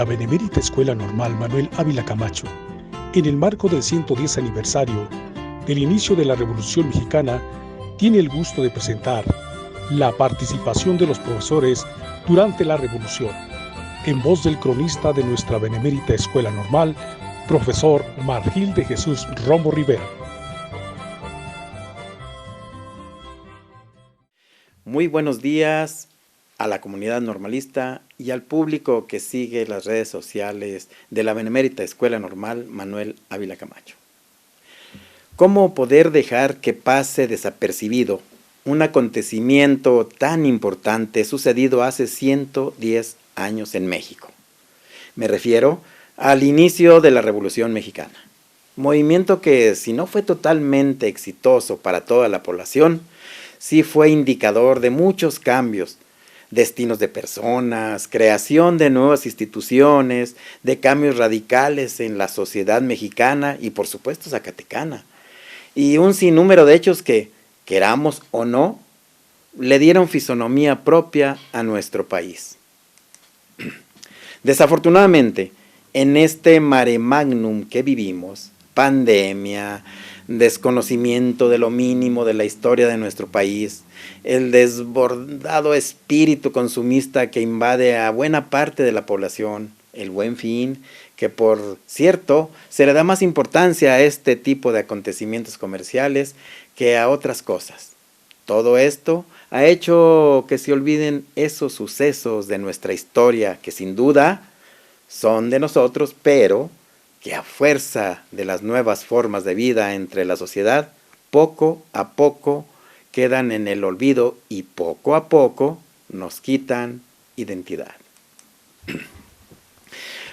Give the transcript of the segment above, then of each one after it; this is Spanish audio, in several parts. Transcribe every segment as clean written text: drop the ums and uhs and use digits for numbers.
La Benemérita Escuela Normal Manuel Ávila Camacho, en el marco del 110 aniversario del inicio de la Revolución Mexicana, tiene el gusto de presentar la participación de los profesores durante la Revolución, en voz del cronista de nuestra Benemérita Escuela Normal, profesor Margil de Jesús Romo Rivera. Muy buenos días a la comunidad normalista y al público que sigue las redes sociales de la Benemérita Escuela Normal Manuel Ávila Camacho. ¿Cómo poder dejar que pase desapercibido un acontecimiento tan importante sucedido hace 110 años en México? Me refiero al inicio de la Revolución Mexicana, movimiento que, si no fue totalmente exitoso para toda la población, sí fue indicador de muchos cambios, destinos de personas, creación de nuevas instituciones, de cambios radicales en la sociedad mexicana y por supuesto zacatecana, y un sinnúmero de hechos que, queramos o no, le dieron fisonomía propia a nuestro país. Desafortunadamente, en este mare magnum que vivimos, pandemia, desconocimiento de lo mínimo de la historia de nuestro país, el desbordado espíritu consumista que invade a buena parte de la población, el Buen Fin, que por cierto se le da más importancia a este tipo de acontecimientos comerciales que a otras cosas. Todo esto ha hecho que se olviden esos sucesos de nuestra historia que sin duda son de nosotros, pero que a fuerza de las nuevas formas de vida entre la sociedad, poco a poco quedan en el olvido y poco a poco nos quitan identidad.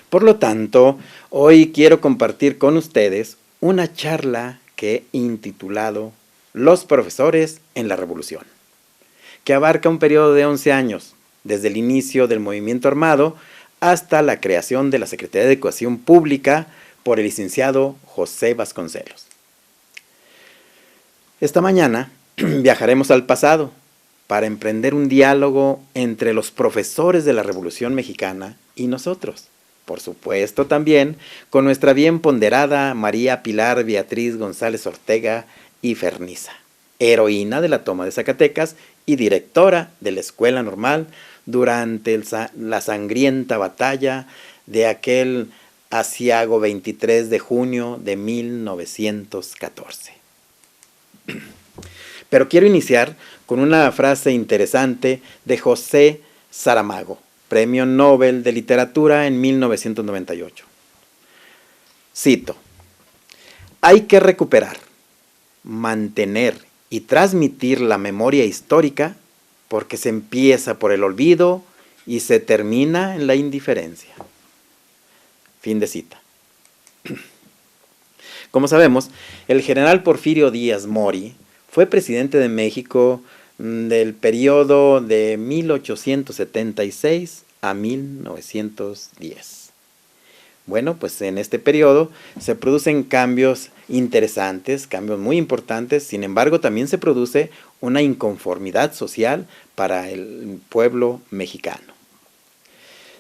Por lo tanto, hoy quiero compartir con ustedes una charla que he intitulado Los profesores en la Revolución, que abarca un periodo de 11 años, desde el inicio del movimiento armado hasta la creación de la Secretaría de Educación Pública por el licenciado José Vasconcelos. Esta mañana viajaremos al pasado para emprender un diálogo entre los profesores de la Revolución Mexicana y nosotros. Por supuesto también con nuestra bien ponderada María Pilar Beatriz González Ortega y Ferniza, heroína de la toma de Zacatecas y directora de la Escuela Normal durante la sangrienta batalla de aquel aciago 23 de junio de 1914. Pero quiero iniciar con una frase interesante de José Saramago, Premio Nobel de Literatura en 1998. Cito: hay que recuperar, mantener y transmitir la memoria histórica porque se empieza por el olvido y se termina en la indiferencia. Fin de cita. Como sabemos, el general Porfirio Díaz Mori fue presidente de México del periodo de 1876 a 1910. Bueno, pues en este periodo se producen cambios interesantes, cambios muy importantes, sin embargo también se produce una inconformidad social para el pueblo mexicano.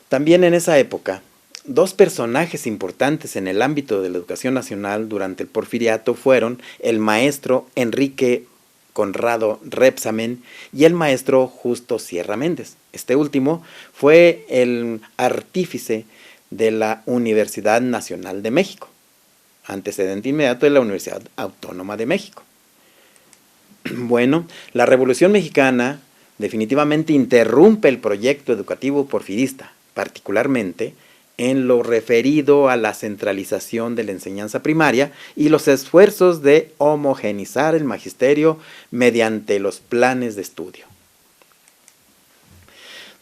También en esa época, dos personajes importantes en el ámbito de la educación nacional durante el porfiriato fueron el maestro Enrique Conrado Rebsamen y el maestro Justo Sierra Méndez. Este último fue el artífice de la Universidad Nacional de México, antecedente inmediato de la Universidad Autónoma de México. Bueno, la Revolución Mexicana definitivamente interrumpe el proyecto educativo porfirista, particularmente en lo referido a la centralización de la enseñanza primaria y los esfuerzos de homogeneizar el magisterio mediante los planes de estudio.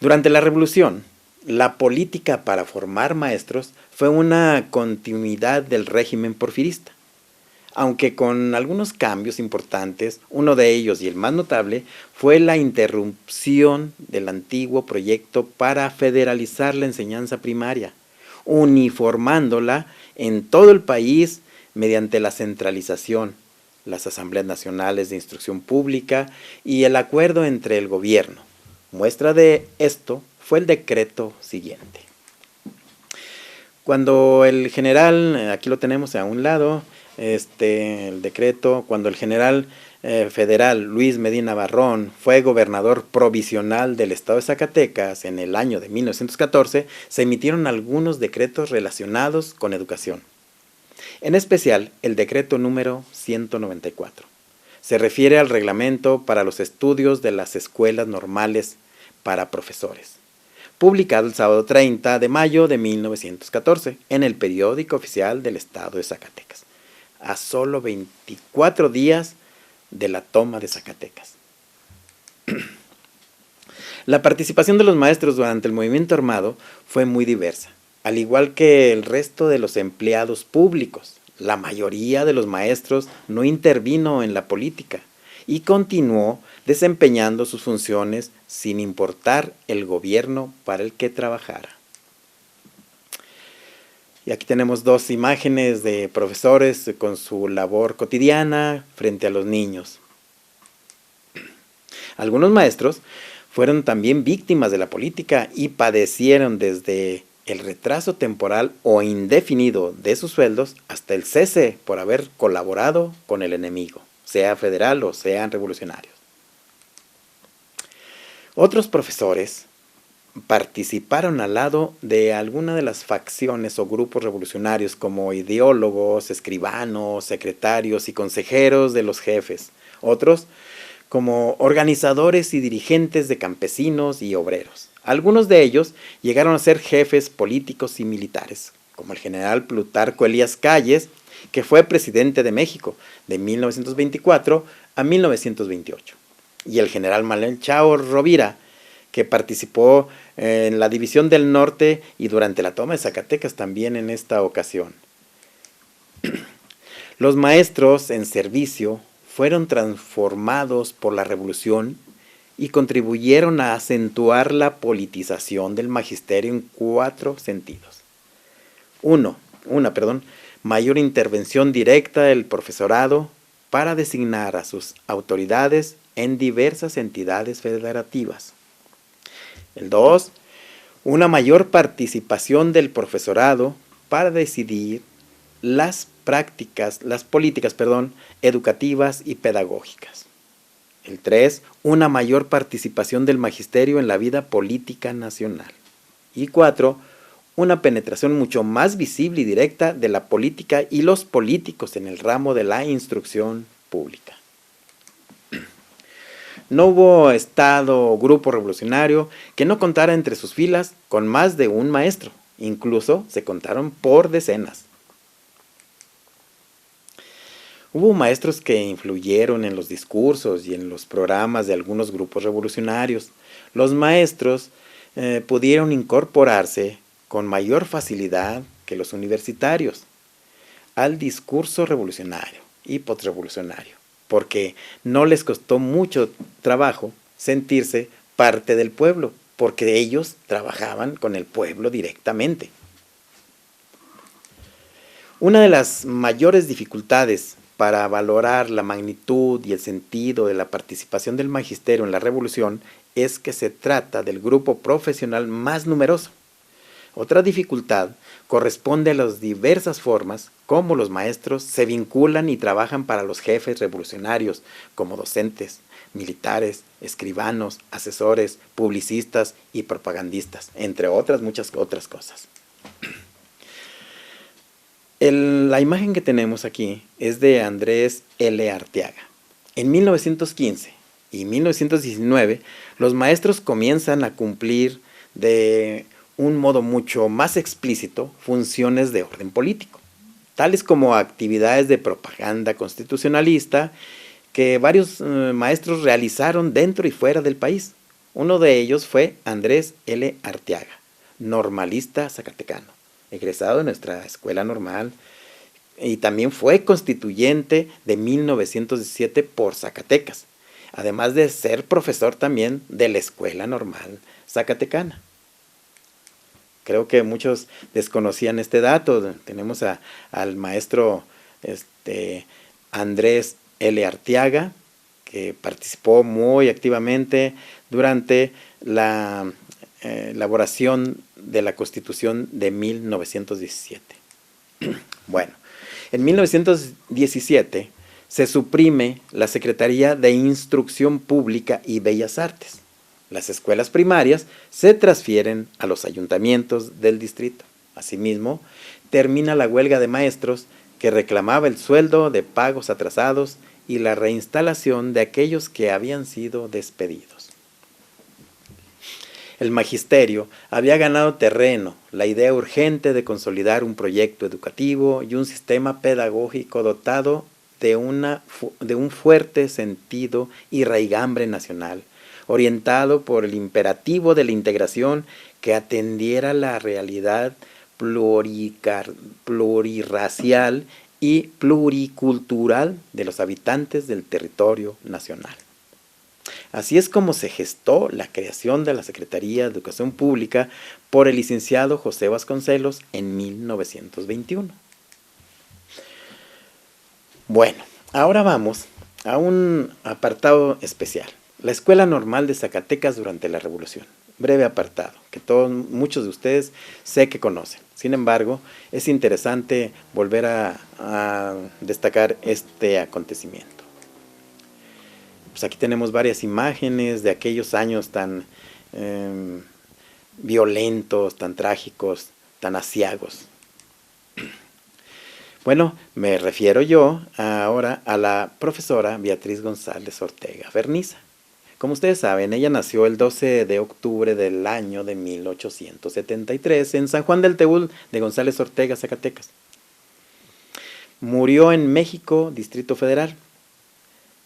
Durante la Revolución, la política para formar maestros fue una continuidad del régimen porfirista, aunque con algunos cambios importantes. Uno de ellos, y el más notable, fue la interrupción del antiguo proyecto para federalizar la enseñanza primaria, uniformándola en todo el país mediante la centralización, las asambleas nacionales de instrucción pública y el acuerdo entre el gobierno. Muestra de esto fue el decreto siguiente. Cuando el general, aquí lo tenemos a un lado, el decreto, cuando el general federal Luis Medina Barrón fue gobernador provisional del estado de Zacatecas en el año de 1914, se emitieron algunos decretos relacionados con educación. En especial, el decreto número 194. Se refiere al reglamento para los estudios de las escuelas normales para profesores, publicado el sábado 30 de mayo de 1914 en el periódico oficial del estado de Zacatecas, a solo 24 días de la toma de Zacatecas. La participación de los maestros durante el movimiento armado fue muy diversa, al igual que el resto de los empleados públicos. La mayoría de los maestros no intervino en la política y continuó desempeñando sus funciones sin importar el gobierno para el que trabajara. Y aquí tenemos dos imágenes de profesores con su labor cotidiana frente a los niños. Algunos maestros fueron también víctimas de la política y padecieron desde el retraso temporal o indefinido de sus sueldos hasta el cese por haber colaborado con el enemigo, sea federal o sean revolucionarios. Otros profesores participaron al lado de alguna de las facciones o grupos revolucionarios como ideólogos, escribanos, secretarios y consejeros de los jefes. Otros como organizadores y dirigentes de campesinos y obreros. Algunos de ellos llegaron a ser jefes políticos y militares, como el general Plutarco Elías Calles, que fue presidente de México de 1924 a 1928, y el general Manuel Chao Rovira, que participó en la División del Norte y durante la toma de Zacatecas también en esta ocasión. Los maestros en servicio fueron transformados por la revolución y contribuyeron a acentuar la politización del magisterio en 4 sentidos. Mayor intervención directa del profesorado para designar a sus autoridades en diversas entidades federativas. El 2, una mayor participación del profesorado para decidir las políticas educativas y pedagógicas. El 3, una mayor participación del magisterio en la vida política nacional. Y 4, una penetración mucho más visible y directa de la política y los políticos en el ramo de la instrucción pública. No hubo estado o grupo revolucionario que no contara entre sus filas con más de un maestro, incluso se contaron por decenas. Hubo maestros que influyeron en los discursos y en los programas de algunos grupos revolucionarios. Los maestros pudieron incorporarse con mayor facilidad que los universitarios al discurso revolucionario y postrevolucionario, porque no les costó mucho trabajo sentirse parte del pueblo, porque ellos trabajaban con el pueblo directamente. Una de las mayores dificultades para valorar la magnitud y el sentido de la participación del magisterio en la revolución es que se trata del grupo profesional más numeroso. Otra dificultad corresponde a las diversas formas como los maestros se vinculan y trabajan para los jefes revolucionarios como docentes, militares, escribanos, asesores, publicistas y propagandistas, entre otras muchas otras cosas. La imagen que tenemos aquí es de Andrés L. Arteaga. En 1915 y 1919, los maestros comienzan a cumplir de un modo mucho más explícito funciones de orden político, tales como actividades de propaganda constitucionalista que varios maestros realizaron dentro y fuera del país. Uno de ellos fue Andrés L. Arteaga, normalista zacatecano, egresado de nuestra escuela normal, y también fue constituyente de 1917 por Zacatecas, además de ser profesor también de la escuela normal zacatecana. Creo que muchos desconocían este dato. Tenemos al maestro Andrés L. Arteaga, que participó muy activamente durante la elaboración de la Constitución de 1917. Bueno, en 1917 se suprime la Secretaría de Instrucción Pública y Bellas Artes. Las escuelas primarias se transfieren a los ayuntamientos del distrito. Asimismo, termina la huelga de maestros que reclamaba el sueldo de pagos atrasados y la reinstalación de aquellos que habían sido despedidos. El magisterio había ganado terreno, la idea urgente de consolidar un proyecto educativo y un sistema pedagógico dotado de un fuerte sentido y raigambre nacional, orientado por el imperativo de la integración que atendiera la realidad plurirracial y pluricultural de los habitantes del territorio nacional. Así es como se gestó la creación de la Secretaría de Educación Pública por el licenciado José Vasconcelos en 1921. Bueno, ahora vamos a un apartado especial, la Escuela Normal de Zacatecas durante la Revolución. Breve apartado, que muchos de ustedes sé que conocen. Sin embargo, es interesante volver a destacar este acontecimiento. Pues aquí tenemos varias imágenes de aquellos años tan violentos, tan trágicos, tan aciagos. Bueno, me refiero yo ahora a la profesora Beatriz González Ortega Verniza. Como ustedes saben, ella nació el 12 de octubre del año de 1873 en San Juan del Teúl de González Ortega, Zacatecas. Murió en México, Distrito Federal,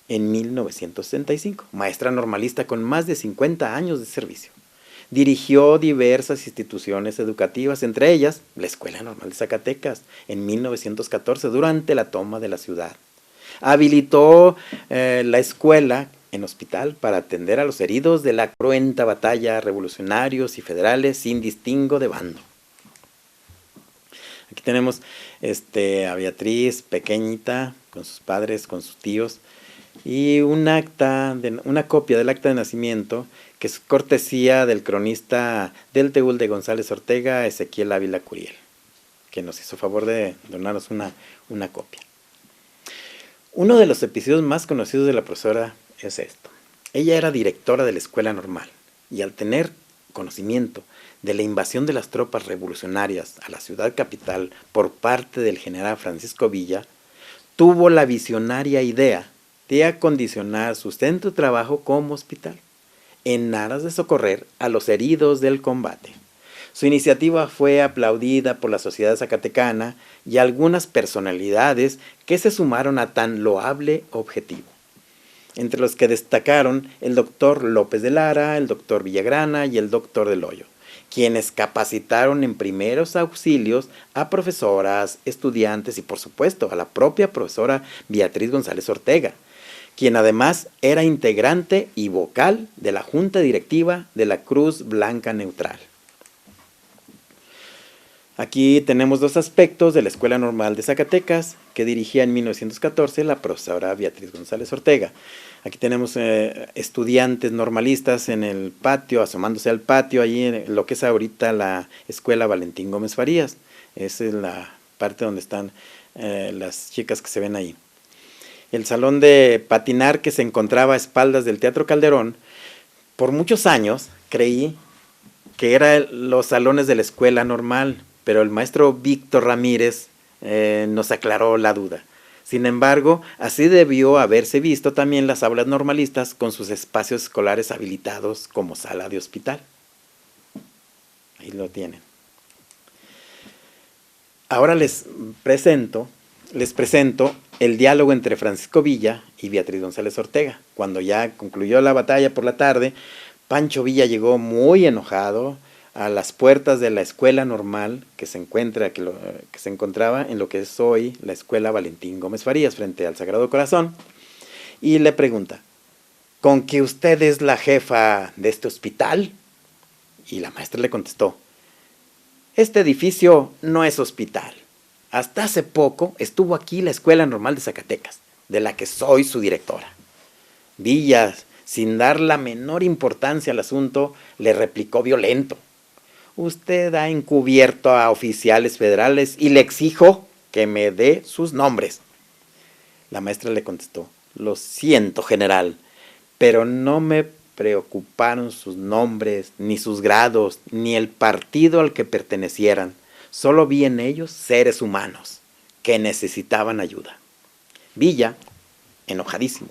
en 1965, maestra normalista con más de 50 años de servicio. Dirigió diversas instituciones educativas, entre ellas la Escuela Normal de Zacatecas, en 1914, durante la toma de la ciudad. Habilitó la escuela en hospital para atender a los heridos de la cruenta batalla, revolucionarios y federales sin distingo de bando. Aquí tenemos a Beatriz, pequeñita, con sus padres, con sus tíos, y una copia del acta de nacimiento que es cortesía del cronista del Teúl de González Ortega, Ezequiel Ávila Curiel, que nos hizo favor de donarnos una copia. Uno de los episodios más conocidos de la profesora es esto. Ella era directora de la Escuela Normal y al tener conocimiento de la invasión de las tropas revolucionarias a la ciudad capital por parte del general Francisco Villa, tuvo la visionaria idea de acondicionar su centro de trabajo como hospital, en aras de socorrer a los heridos del combate. Su iniciativa fue aplaudida por la sociedad zacatecana y algunas personalidades que se sumaron a tan loable objetivo, entre los que destacaron el doctor López de Lara, el doctor Villagrana y el doctor Del Hoyo, quienes capacitaron en primeros auxilios a profesoras, estudiantes y por supuesto a la propia profesora Beatriz González Ortega, quien además era integrante y vocal de la Junta Directiva de la Cruz Blanca Neutral. Aquí tenemos dos aspectos de la Escuela Normal de Zacatecas que dirigía en 1914 la profesora Beatriz González Ortega. Aquí tenemos estudiantes normalistas en el patio, asomándose al patio, allí en lo que es ahorita la Escuela Valentín Gómez Farías. Esa es la parte donde están las chicas que se ven ahí. El salón de patinar que se encontraba a espaldas del Teatro Calderón, por muchos años creí que eran los salones de la Escuela Normal, pero el maestro Víctor Ramírez nos aclaró la duda. Sin embargo, así debió haberse visto también las aulas normalistas con sus espacios escolares habilitados como sala de hospital. Ahí lo tienen. Ahora les presento el diálogo entre Francisco Villa y Beatriz González Ortega. Cuando ya concluyó la batalla por la tarde, Pancho Villa llegó muy enojado a las puertas de la Escuela Normal que se encontraba en lo que es hoy la Escuela Valentín Gómez Farías, frente al Sagrado Corazón, y le pregunta: ¿con que usted es la jefa de este hospital? Y la maestra le contestó: este edificio no es hospital. Hasta hace poco estuvo aquí la Escuela Normal de Zacatecas, de la que soy su directora. Villa sin dar la menor importancia al asunto, le replicó violento: usted ha encubierto a oficiales federales y le exijo que me dé sus nombres. La maestra le contestó: lo siento, general, pero no me preocuparon sus nombres, ni sus grados, ni el partido al que pertenecieran. Solo vi en ellos seres humanos que necesitaban ayuda. Villa, enojadísimo: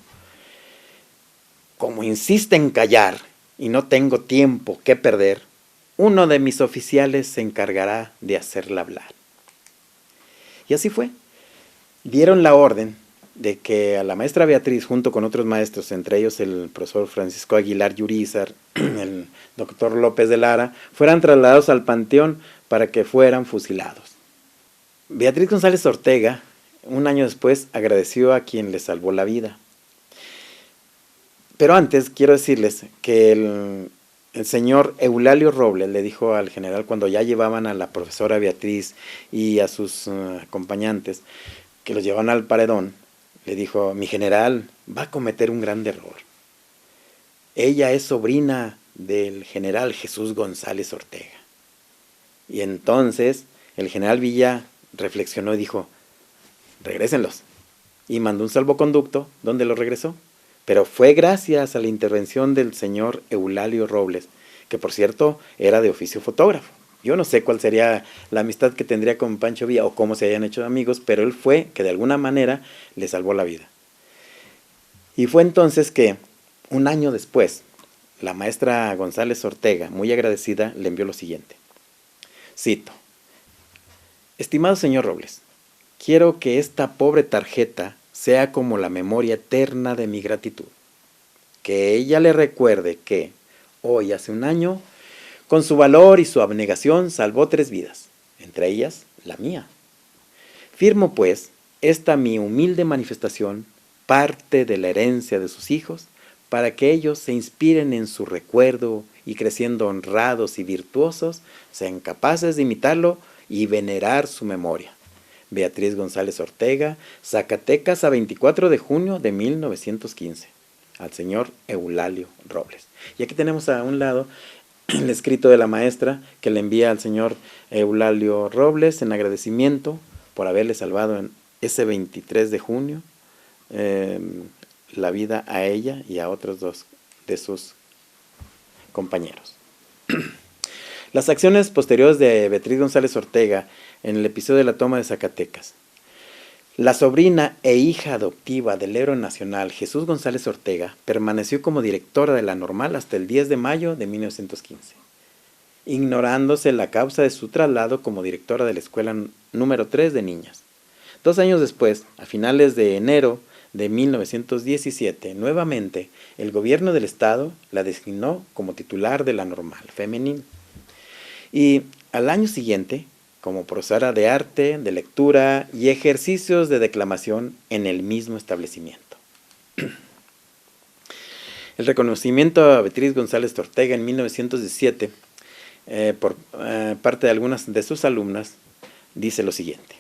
como insiste en callar y no tengo tiempo que perder, uno de mis oficiales se encargará de hacerla hablar. Y así fue. Dieron la orden de que a la maestra Beatriz, junto con otros maestros, entre ellos el profesor Francisco Aguilar Yurizar, el doctor López de Lara, fueran trasladados al panteón para que fueran fusilados. Beatriz González Ortega, un año después, agradeció a quien le salvó la vida. Pero antes quiero decirles que el señor Eulalio Robles le dijo al general, cuando ya llevaban a la profesora Beatriz y a sus acompañantes, que los llevaban al paredón, le dijo: mi general va a cometer un gran error. Ella es sobrina del general Jesús González Ortega. Y entonces el general Villa reflexionó y dijo: regrésenlos. Y mandó un salvoconducto donde los regresó. Pero fue gracias a la intervención del señor Eulalio Robles, que por cierto era de oficio fotógrafo. Yo no sé cuál sería la amistad que tendría con Pancho Villa o cómo se hayan hecho amigos, pero él fue que de alguna manera le salvó la vida. Y fue entonces que, un año después, la maestra González Ortega, muy agradecida, le envió lo siguiente. Cito: estimado señor Robles, quiero que esta pobre tarjeta sea como la memoria eterna de mi gratitud. Que ella le recuerde que, hoy hace un año, con su valor y su abnegación salvó 3 vidas, entre ellas la mía. Firmo pues esta mi humilde manifestación, parte de la herencia de sus hijos, para que ellos se inspiren en su recuerdo y, creciendo honrados y virtuosos, sean capaces de imitarlo y venerar su memoria. Beatriz González Ortega, Zacatecas, a 24 de junio de 1915. Al señor Eulalio Robles. Y aquí tenemos a un lado el escrito de la maestra que le envía al señor Eulalio Robles en agradecimiento por haberle salvado en ese 23 de junio la vida a ella y a otros 2 de sus compañeros. Las acciones posteriores de Beatriz González Ortega en el episodio de la toma de Zacatecas. La sobrina e hija adoptiva del héroe nacional Jesús González Ortega permaneció como directora de la Normal hasta el 10 de mayo de 1915, ignorándose la causa de su traslado como directora de la escuela número 3 de niñas. 2 años después, a finales de enero de 1917, nuevamente el gobierno del estado la designó como titular de la Normal femenil. Y al año siguiente, como profesora de arte, de lectura y ejercicios de declamación en el mismo establecimiento. El reconocimiento a Beatriz González Ortega en 1917 por parte de algunas de sus alumnas dice lo siguiente: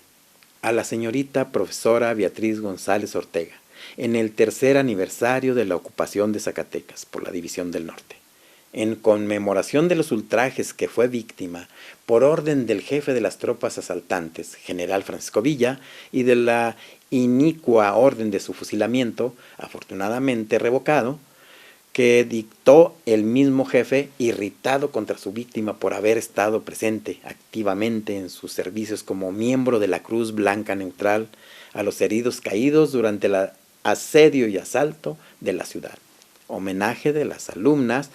a la señorita profesora Beatriz González Ortega, en el 3er aniversario de la ocupación de Zacatecas por la División del Norte, en conmemoración de los ultrajes que fue víctima por orden del jefe de las tropas asaltantes, general Francisco Villa, y de la inicua orden de su fusilamiento, afortunadamente revocado, que dictó el mismo jefe, irritado contra su víctima por haber estado presente activamente en sus servicios como miembro de la Cruz Blanca Neutral, a los heridos caídos durante el asedio y asalto de la ciudad. Homenaje de las alumnas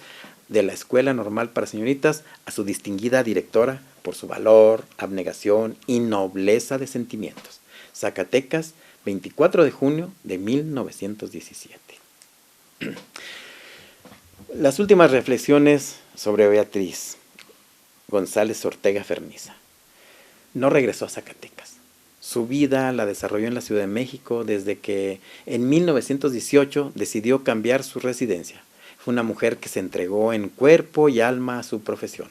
de la Escuela Normal para Señoritas a su distinguida directora por su valor, abnegación y nobleza de sentimientos. Zacatecas, 24 de junio de 1917. Las últimas reflexiones sobre Beatriz González Ortega Ferniza. No regresó a Zacatecas. Su vida la desarrolló en la Ciudad de México desde que en 1918 decidió cambiar su residencia. Fue una mujer que se entregó en cuerpo y alma a su profesión,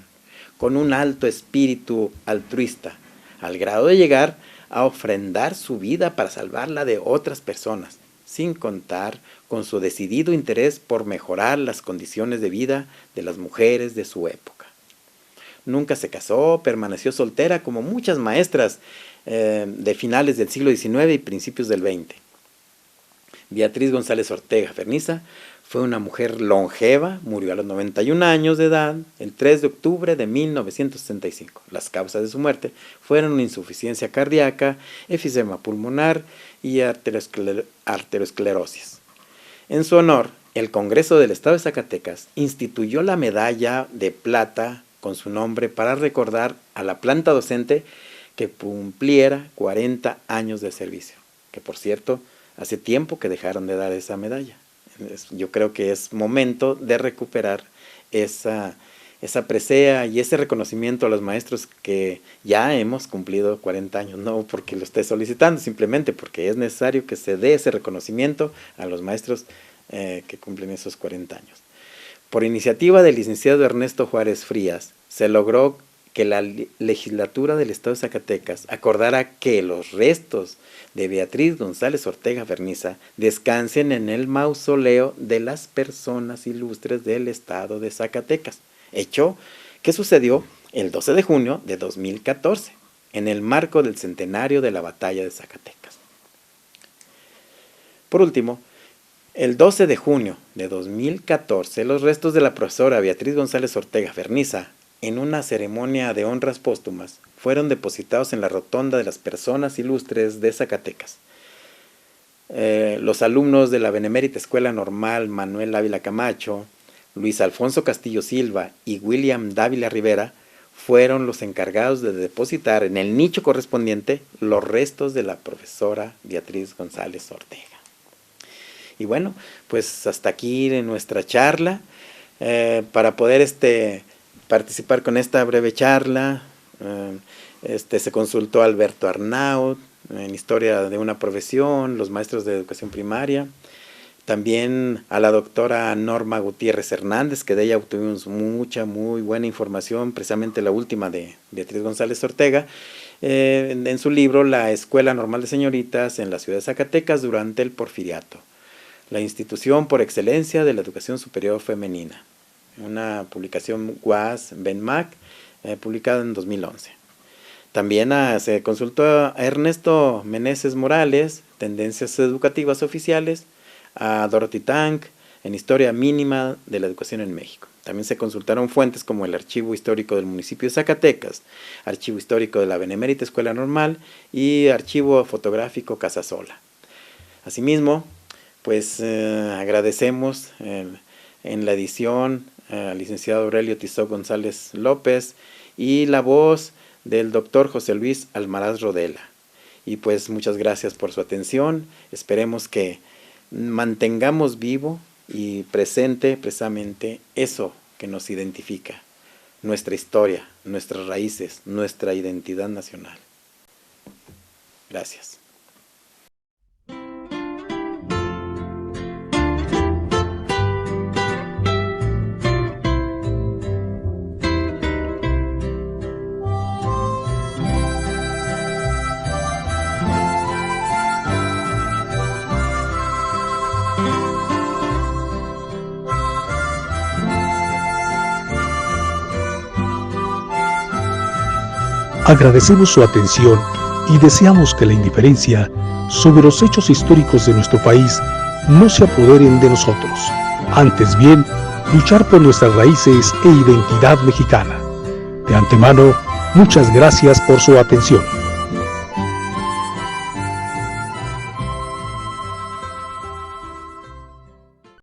con un alto espíritu altruista, al grado de llegar a ofrendar su vida para salvarla de otras personas. sin contar con su decidido interés por mejorar las condiciones de vida de las mujeres de su época. Nunca se casó, permaneció soltera como muchas maestras de finales del siglo XIX y principios del XX. Beatriz González Ortega Verniza fue una mujer longeva, murió a los 91 años de edad el 3 de octubre de 1965. Las causas de su muerte fueron una insuficiencia cardíaca, efisema pulmonar y arteriosclerosis. En su honor, el Congreso del Estado de Zacatecas instituyó la medalla de plata con su nombre para recordar a la planta docente que cumpliera 40 años de servicio, que por cierto, hace tiempo que dejaron de dar esa medalla. Yo creo que es momento de recuperar esa presea y ese reconocimiento a los maestros que ya hemos cumplido 40 años, no porque lo esté solicitando, simplemente porque es necesario que se dé ese reconocimiento a los maestros que cumplen esos 40 años. Por iniciativa del licenciado Ernesto Juárez Frías, se logró que la legislatura del Estado de Zacatecas acordara que los restos de Beatriz González Ortega Verniza descansen en el mausoleo de las personas ilustres del Estado de Zacatecas, hecho que sucedió el 12 de junio de 2014, en el marco del centenario de la Batalla de Zacatecas. Por último, el 12 de junio de 2014, los restos de la profesora Beatriz González Ortega Verniza, en una ceremonia de honras póstumas, fueron depositados en la rotonda de las personas ilustres de Zacatecas. Los alumnos de la Benemérita Escuela Normal Manuel Ávila Camacho, Luis Alfonso Castillo Silva y William Dávila Rivera fueron los encargados de depositar en el nicho correspondiente los restos de la profesora Beatriz González Ortega. Y bueno, pues hasta aquí de nuestra charla. Para poder participar con esta breve charla, se consultó a Alberto Arnaut en Historia de una Profesión, los maestros de educación primaria, también a la doctora Norma Gutiérrez Hernández, que de ella obtuvimos muy buena información, precisamente la última de Beatriz González Ortega, en su libro La Escuela Normal de Señoritas en la ciudad de Zacatecas durante el Porfiriato, la institución por excelencia de la educación superior femenina, una publicación UAS-BENMAC, publicada en 2011. También se consultó a Ernesto Meneses Morales, Tendencias Educativas Oficiales, a Dorothy Tank, en Historia Mínima de la Educación en México. También se consultaron fuentes como el Archivo Histórico del Municipio de Zacatecas, Archivo Histórico de la Benemérita Escuela Normal y Archivo Fotográfico Casasola. Asimismo, pues agradecemos en la edición al licenciado Aurelio Tizó González López y la voz del doctor José Luis Almaraz Rodela. Y pues muchas gracias por su atención. Esperemos que mantengamos vivo y presente precisamente eso que nos identifica, nuestra historia, nuestras raíces, nuestra identidad nacional. Gracias. Agradecemos su atención y deseamos que la indiferencia sobre los hechos históricos de nuestro país no se apoderen de nosotros. Antes bien, luchar por nuestras raíces e identidad mexicana. De antemano, muchas gracias por su atención.